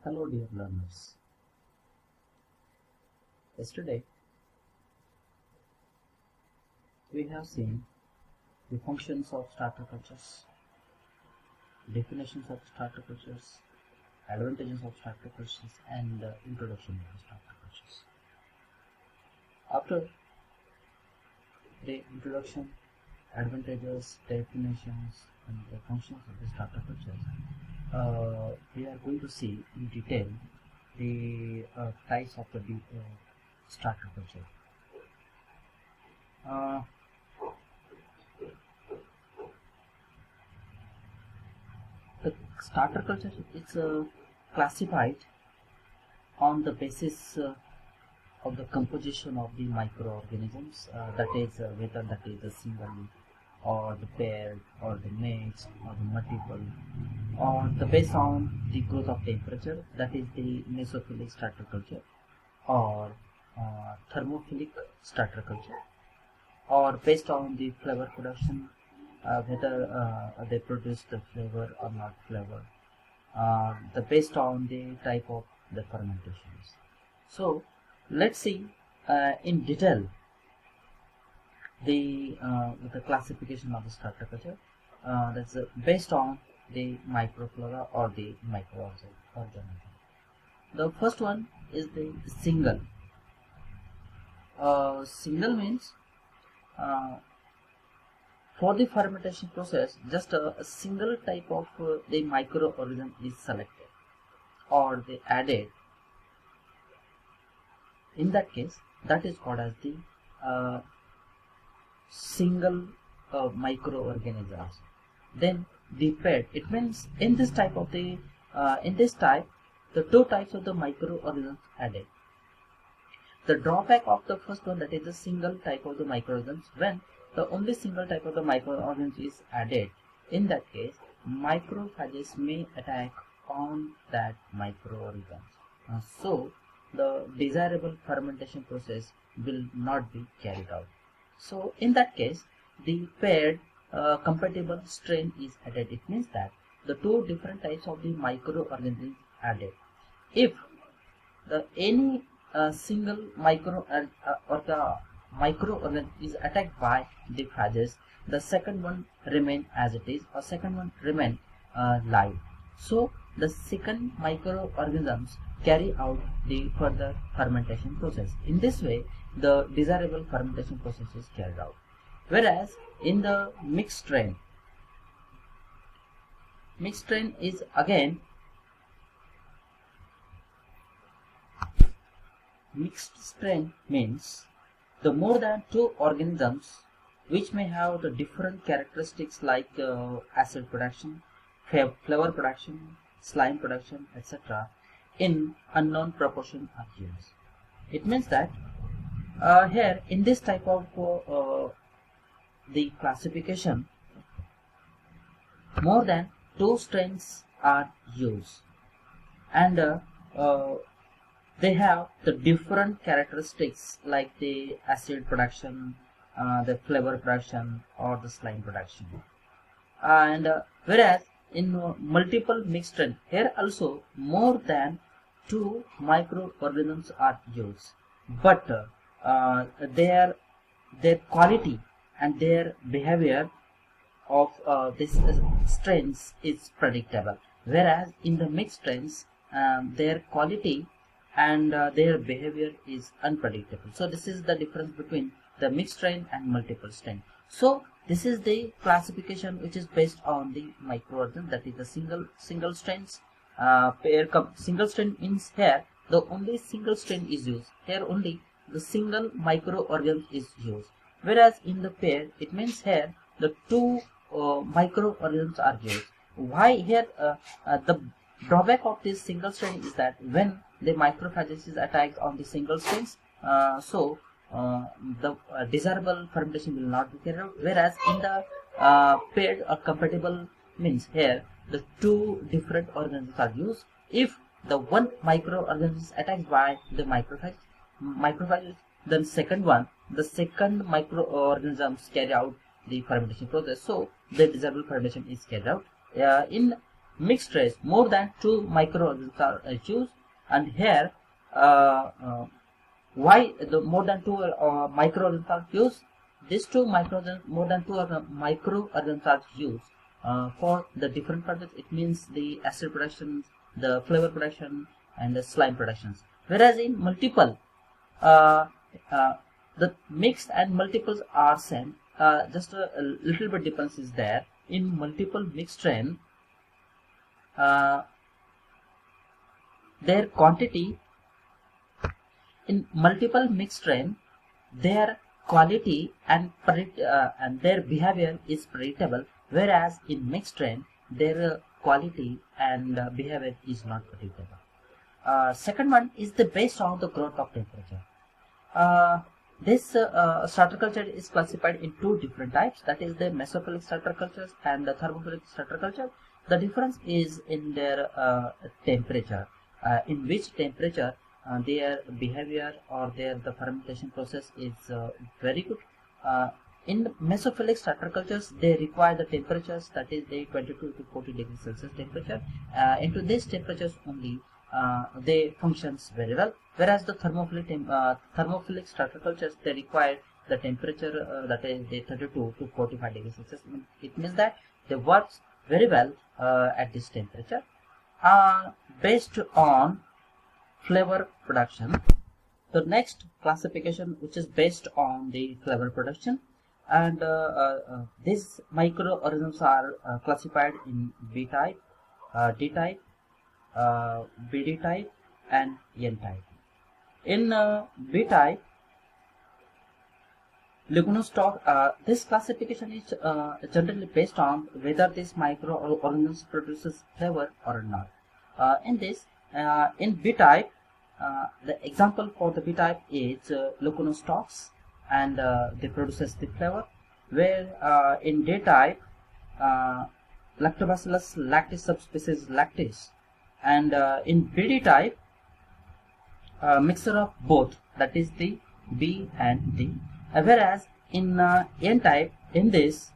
Hello dear learners. Yesterday we have seen the functions of starter cultures, definitions of starter cultures, advantages of starter cultures, and introduction to starter cultures. After the introduction, advantages, definitions, and the functions of the starter cultures, we are going to see in detail the types of the starter culture. The starter culture is classified on the basis of the composition of the microorganisms, that is whether that is the single or the paired or the mixed or the multiple, or the based on the growth of temperature, that is the mesophilic starter culture, or thermophilic starter culture, or based on the flavor production, whether they produce the flavor or not flavor, based on the type of the fermentations. So let's see in detail the classification of the starter culture. That's based on the microflora or the microorganism. The first one is the single. Single means for the fermentation process, just a single type of the microorganism is selected or they added. In that case, that is called as the single microorganisms. Then the paired, it means in this type of the the two types of the microorganisms added. The drawback of the first one, that is the single type of the microorganisms, when the only single type of the microorganism is added, in that case macrophages may attack on that microorganism. So the desirable fermentation process will not be carried out. So in that case, the paired compatible strain is added. It means that the two different types of the microorganisms added. If any single microorganism is attacked by the phages, the second one remain as it is, or second one remain live. So the second microorganisms carry out the further fermentation process. In this way, the desirable fermentation process is carried out. Whereas in the mixed strain is again mixed strain means the more than two organisms which may have the different characteristics like acid production, flavor production, slime production, etc. in unknown proportion are used. It means that here in this type of the classification, more than two strains are used, and they have the different characteristics like the acid production, the flavor production, or the slime production. And whereas in multiple mixed strain, here also more than two microorganisms are used, but their quality and their behavior of these strains is predictable. Whereas in the mixed strains, their quality and their behavior is unpredictable. So this is the difference between the mixed strain and multiple strain. So this is the classification which is based on the microorganism, that is the single strains. Single strain means here the only single strain is used. Here only the single microorganism is used. Whereas in the pair, it means here the two microorganisms are used. Why here the drawback of this single strain is that when the macrophages is attacked on the single strains, so the desirable fermentation will not be carried out. Whereas in the paired or compatible means here the two different organisms are used. If the one microorganism is attacked by the macrophages, then the second microorganisms carry out the fermentation process. So the desirable fermentation is carried out. In mixed trays, more than 2 microorganisms are used, and here why the more than 2 microorganisms are used? These more than 2 microorganisms are used for the different purposes. It means the acid production, the flavor production, and the slime productions. Whereas in multiple, uh, uh, the mixed and multiples are same. Just a little bit difference is there. In multiple mixed strain, their quantity in multiple mixed strain, their quality and their behavior is predictable, whereas in mixed strain their quality and behavior is not predictable. Second one is the based on the growth of temperature. This starter culture is classified in two different types, that is the mesophilic starter cultures and the thermophilic starter culture. The difference is in their temperature, in which temperature their behavior or the fermentation process is very good. In mesophilic starter cultures, they require the temperatures, that is the 22 to 40 degrees Celsius temperature. Into these temperatures only they functions very well, whereas the thermophilic starter cultures, they require the temperature that is the 32 to 45 degrees Celsius. It means that they work very well at this temperature. Based on flavor production, the next classification, which is based on the flavor production, and these microorganisms are classified in B type, D type, BD type, and N type. In B type, Leuconostoc, this classification is generally based on whether this microorganisms produces flavor or not. In B type, the example for the B type is Leuconostocs, and they produces the flavor. Where in D type, Lactobacillus lactis subspecies lactis, and in BD type, mixture of both, that is the B and D. Whereas in N type, these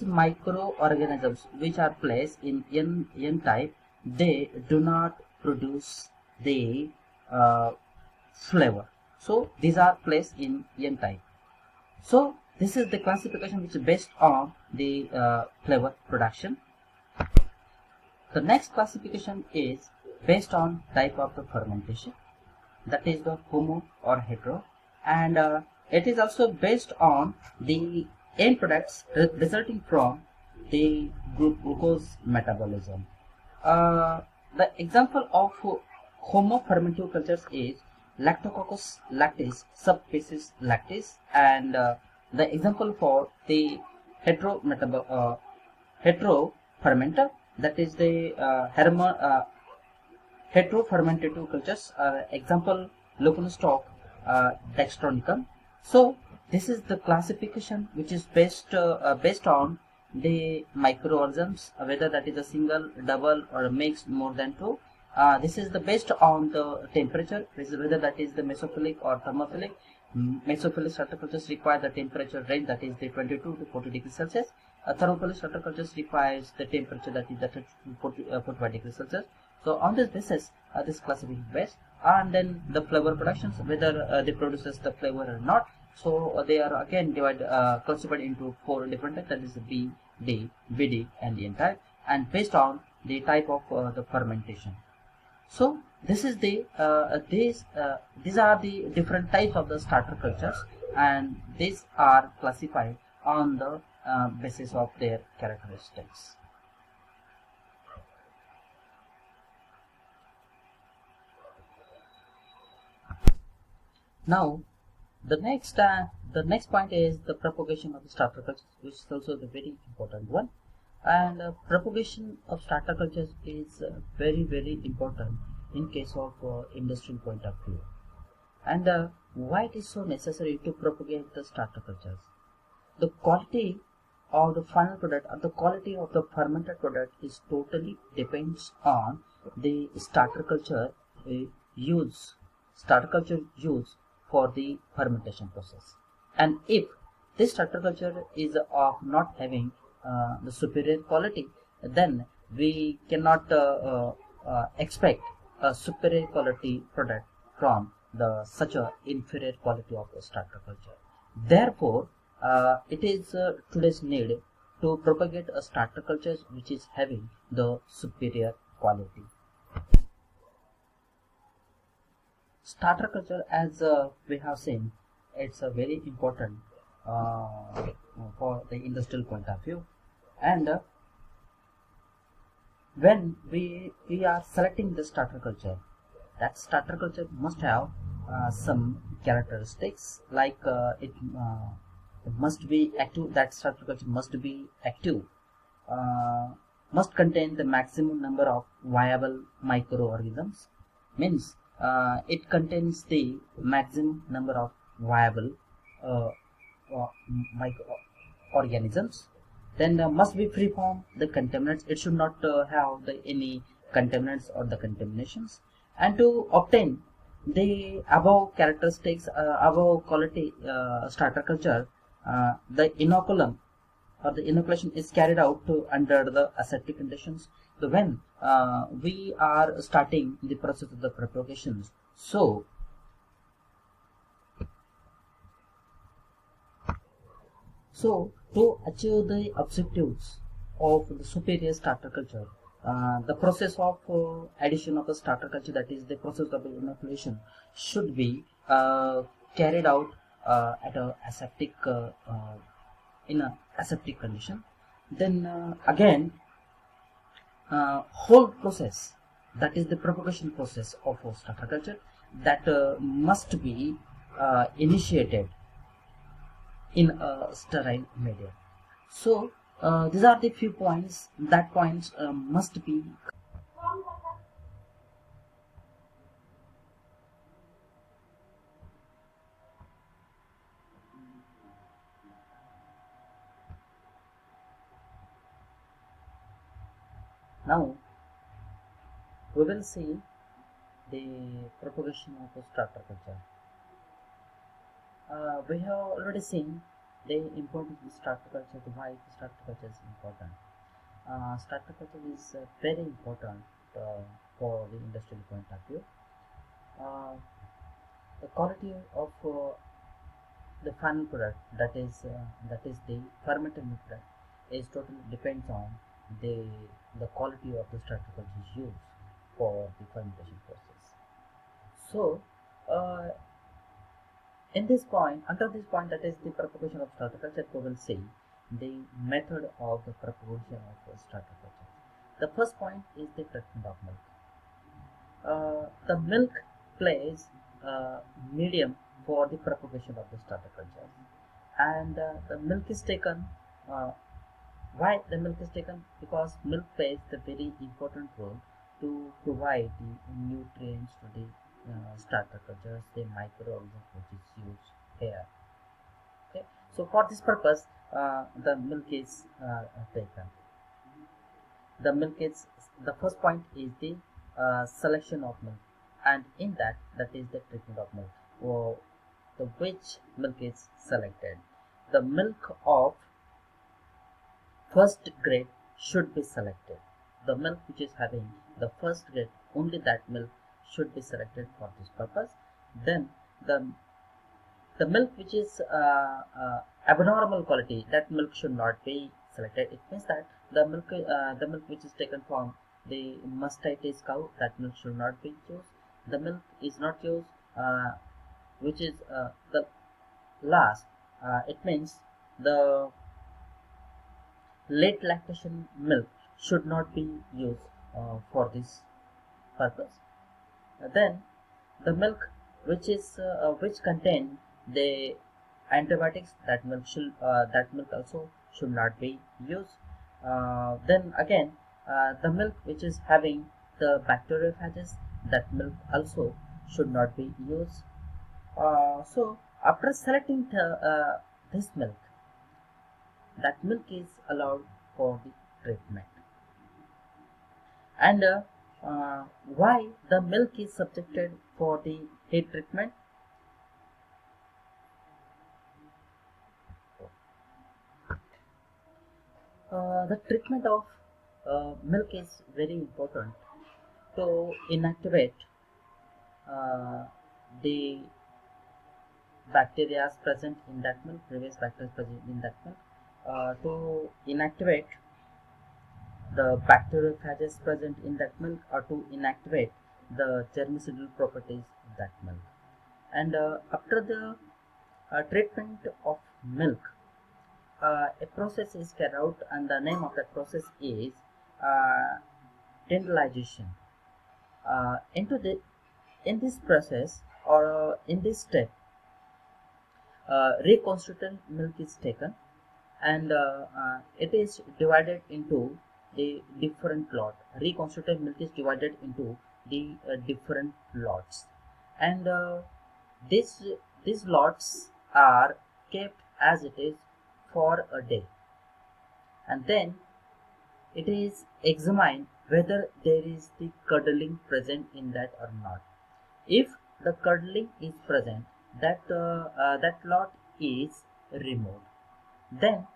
microorganisms which are placed in N type, they do not produce the flavor. So these are placed in N type. So this is the classification which is based on the flavor production. The next classification is based on type of the fermentation, that is the homo or hetero, and it is also based on the end products resulting from the glucose metabolism. The example of homo fermentive cultures is Lactococcus lactis subspecies lactis, and the example for the hetero fermenter, that is the hetero fermentative cultures, example Leuconostoc dextronicum. So this is the classification which is based on the microorganisms, whether that is a single, double, or a mixed more than 2. This is the based on the temperature, whether that is the mesophilic or thermophilic. Mesophilic starter cultures require the temperature range, that is the 22 to 40 degrees Celsius. Thermophilic starter cultures requires the temperature, that is the 30 to 45 degrees Celsius. So on this basis, this classification is based, and then the flavor productions, whether they produces the flavor or not. So they are again classified into 4 different types, that is B, D, BD, and N type, and based on the type of the fermentation. So this is the these are the different types of the starter cultures, and these are classified on the basis of their characteristics. Now the next point is the propagation of the starter cultures, which is also the very important one. And propagation of starter cultures is very important in case of industrial point of view. And why it is so necessary to propagate the starter cultures? The quality of the final product or the quality of the fermented product is totally depends on the starter culture use for the fermentation process. And if this starter culture is of not having the superior quality, then we cannot expect a superior quality product from the such a inferior quality of the starter culture. Therefore, it is today's need to propagate a starter culture which is having the superior quality. Starter culture, as we have seen, it's a very important for the industrial point of view. And when we are selecting the starter culture, that starter culture must have some characteristics, like it must be active. That starter culture must be active, must contain the maximum number of viable microorganisms, means it contains the maximum number of viable uh, microorganisms. Then must be free from the contaminants. It should not have any contaminants or the contaminations. And to obtain the above characteristics, above quality starter culture, the inoculum or the inoculation is carried out under the aseptic conditions. So when we are starting the process of the propagation, so to achieve the objectives of the superior starter culture, the process of addition of the starter culture, that is the process of inoculation, should be carried out at a aseptic in a aseptic condition. Then again, whole process, that is the propagation process of starter culture, that must be initiated in a sterile medium. So these are the few points. That points must be. Now we will see the propagation of a starter culture. We have already seen the importance of starter culture, why starter culture is important. Starter culture is very important for the industrial point of view. Uh, the quality of the final product, that is the fermented milk product, is totally depends on the quality of the starter culture used for the fermentation process. So uh, in this point, under this point, that is the propagation of starter culture, we will see the method of the propagation of starter culture. The first point is the treatment of milk. The milk plays medium for the propagation of the starter culture, and the milk is taken. Why the milk is taken? Because milk plays the very important role to provide the nutrients to the starter cultures, the microorganisms which is used here. Okay, so for this purpose, the milk is taken. The milk is, the first point is the selection of milk, and in that is the treatment of milk. Or the which milk is selected. The milk of first grade should be selected. The milk which is having the first grade, only that milk should be selected for this purpose. Then the milk which is abnormal quality, that milk should not be selected. It means that the milk which is taken from the mastitis cow, that milk should not be used. The milk is not used, which is the last. It means the late lactation milk should not be used for this purpose. Then the milk which contain the antibiotics, that milk also should not be used. Then again, the milk which is having the bacteriophages, that milk also should not be used. So after selecting this milk, that milk is allowed for the treatment. And why the milk is subjected for the heat treatment? The treatment of milk is very important to inactivate the bacteria present in that milk, previous bacteria present in that milk, to inactivate the bacteriophages present in that milk, or to inactivate the germicidal properties of that milk. And after the treatment of milk, a process is carried out, and the name of that process is dendralization. Into the in this process, or in this step, reconstituted milk is taken, and it is divided into the different lot. Reconstituted milk is divided into the different lots, and this these lots are kept as it is for a day, and then it is examined whether there is the curdling present in that or not. If the curdling is present, that lot is removed. Then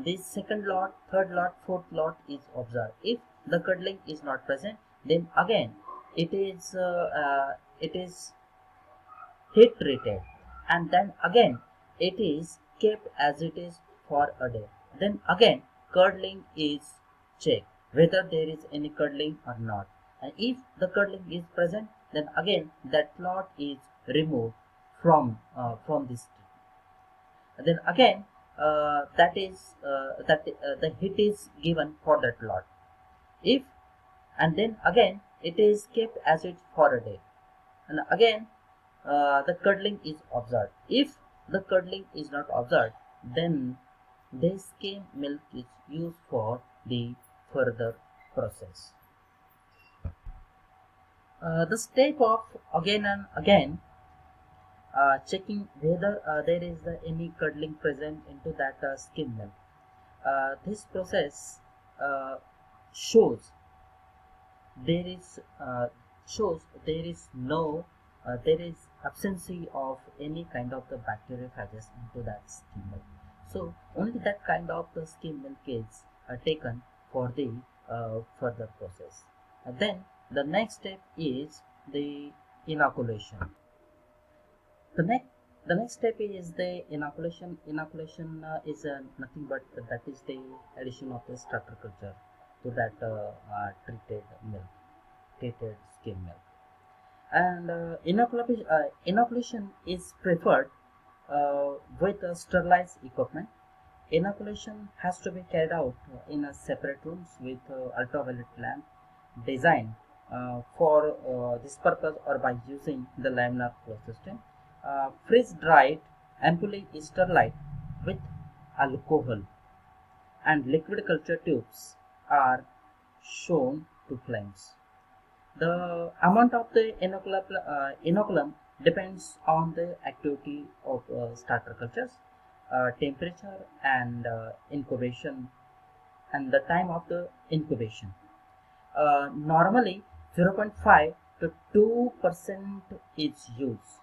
the second lot, third lot, fourth lot is observed. If the curdling is not present, then again it is heat treated, and then again it is kept as it is for a day. Then again curdling is checked whether there is any curdling or not, and if the curdling is present, then again that lot is removed from this. Then again the heat is given for that lot. If and then again it is kept as it for a day, and again the curdling is observed. If the curdling is not observed, then this skim milk is used for the further process. The step of again and again checking whether there is any curdling present into that skim milk. This process uh, shows there is there is no there is absence of any kind of the bacteriophages into that skim milk. So only that kind of the skim milk is taken for the further process. And then the next step is the inoculation. The next the next step is the inoculation. Inoculation is nothing but that is the addition of the starter culture to that treated milk, treated skim milk. And inoculation is preferred with sterilized equipment. Inoculation has to be carried out in a separate rooms with ultraviolet lamp designed for this purpose, or by using the laminar flow system. Freeze dried ampulle is sterilized with alcohol, and liquid culture tubes are shown to flames. The amount of the inoculum depends on the activity of starter cultures, temperature, and incubation, and the time of the incubation. Normally 0.5 to 2% is used,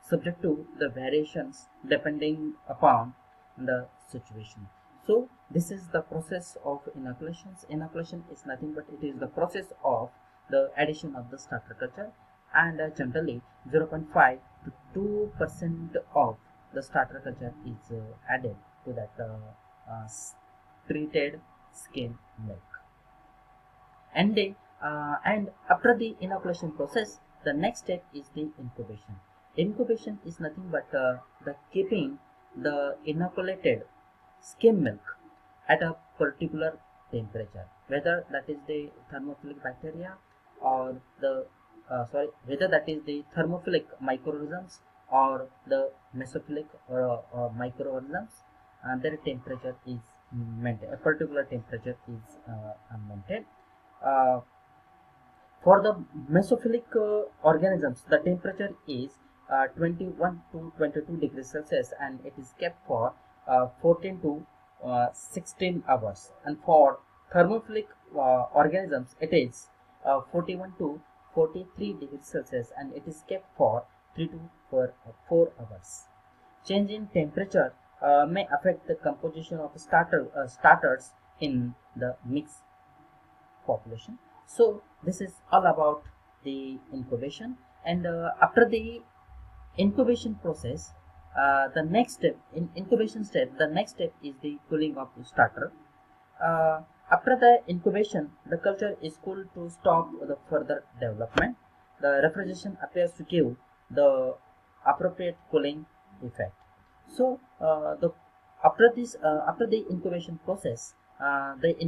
subject to the variations depending upon the situation. So this is the process of inoculations. Inoculation is nothing but it is the process of the addition of the starter culture, and generally 0.5 to 2% of the starter culture is added to that treated skim milk. And after the inoculation process, the next step is the incubation. Incubation is nothing but the keeping the inoculated skim milk at a particular temperature, whether that is the thermophilic bacteria or the whether that is the thermophilic microorganisms or the mesophilic microorganisms, and their temperature is maintained. A particular temperature is maintained. Uh, for the mesophilic organisms, the temperature is 21 to 22 degrees Celsius, and it is kept for 14 to 16 hours. And for thermophilic organisms, it is 41 to 43 degrees Celsius, and it is kept for 3 to 4 hours. Change in temperature may affect the composition of starters in the mix. population. So this is all about the incubation. And after the incubation process, the next step in incubation step, the next step is the cooling of the starter. uh, After the incubation, the culture is cooled to stop the further development. The refrigeration appears to give the appropriate cooling effect. So the after the incubation process, after the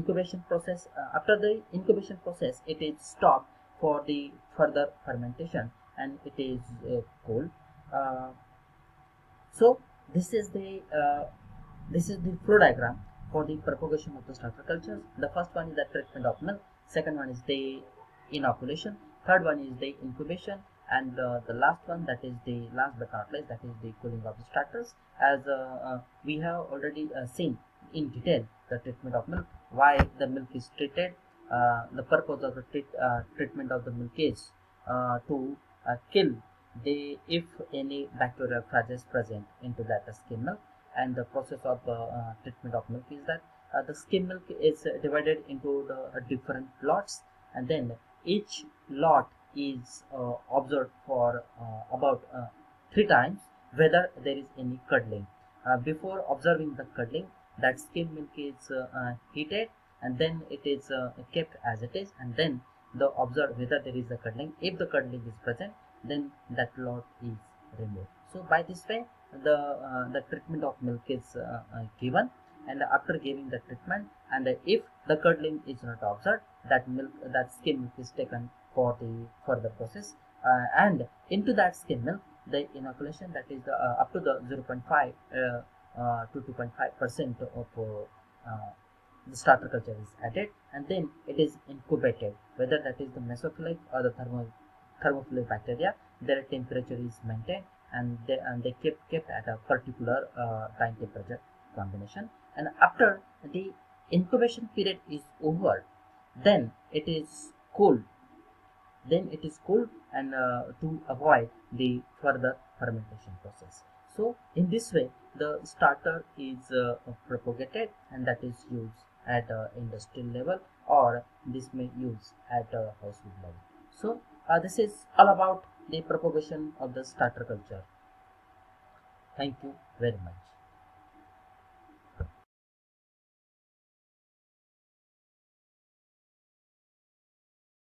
incubation process, it is stopped for the further fermentation, and it is cooled. Uh, so this is the flow diagram for the propagation of the starter cultures. The first one is the treatment of milk, second one is the inoculation, third one is the incubation, and the last one, that is the last but not least, that is the cooling of the starters. As we have already seen in detail the treatment of milk, why the milk is treated. The purpose of the treatment of the milk is to kill if any bacterial phage is present into that skim milk. And the process of treatment of milk is that the skim milk is divided into the different lots, and then each lot is observed for about 3 times whether there is any curdling. Before observing the curdling, that skim milk is heated, and then it is kept as it is, and then the observe whether there is a curdling. If the curdling is present, then that lot is removed. So by this way, the treatment of milk is given, and after giving the treatment, and if the curdling is not observed, that skim milk is taken for the further process, and into that skim milk, the inoculation, that is the up to the 0.5 to 2.5% of the starter culture is added, and then it is incubated, whether that is the mesophilic or the thermophilic bacteria. Their temperature is maintained, and they kept at a particular time temperature combination. And after the incubation period is over, then it is cooled. And to avoid the further fermentation process. So in this way, the starter is propagated, and that is used at industrial level, or this may use at household level. So this is all about the propagation of the starter culture. Thank you very much.